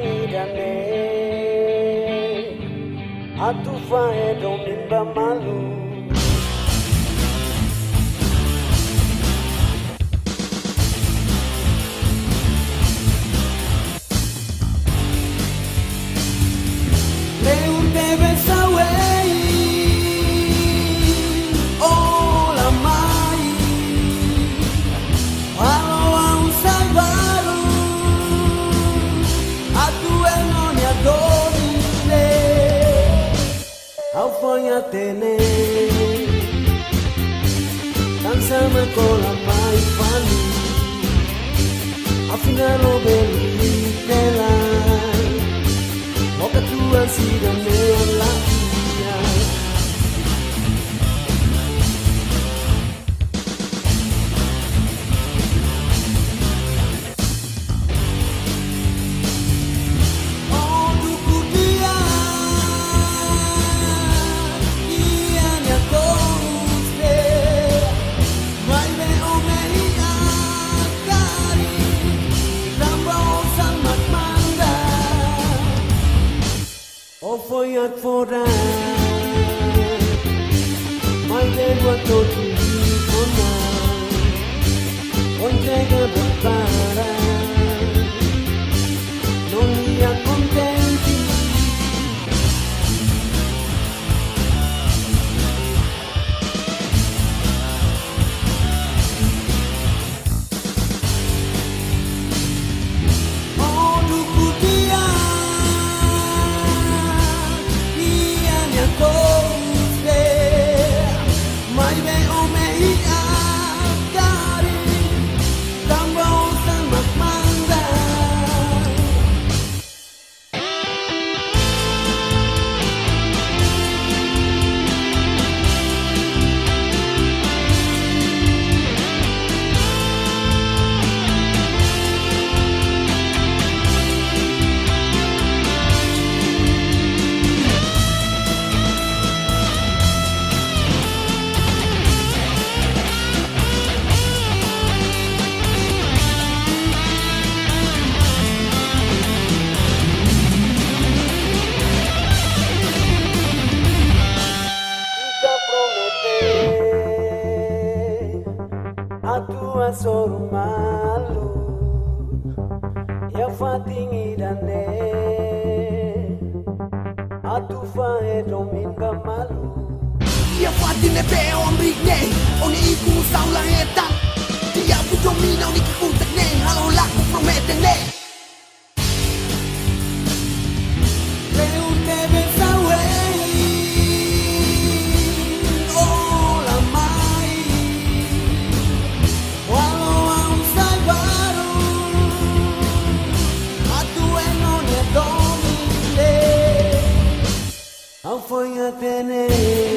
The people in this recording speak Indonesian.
tingidane atufa edo mimba malu Leun debe saber oh la mai walau au salvaru atu non ya domine au fonya tene tan sama con la mai fani afinal lo belli della Moga Tuhan sidang melangkahnya Oh duku dia Ianya koste Mai me omei akari Lambau sangat manda Oh foiat fora Mai lengua todo fona Ontega botara Non ia contenti Oh duku dia Atua soru malu Ya fatingi dane Atu fae dominga malu Ya fatine be on brigne Oni iku saula etan Dia bu domina oni kiku tekne Halo laku prometene Leun debe saber Oh la mai Walau au salvaru Atu non ya domine Au foi a tener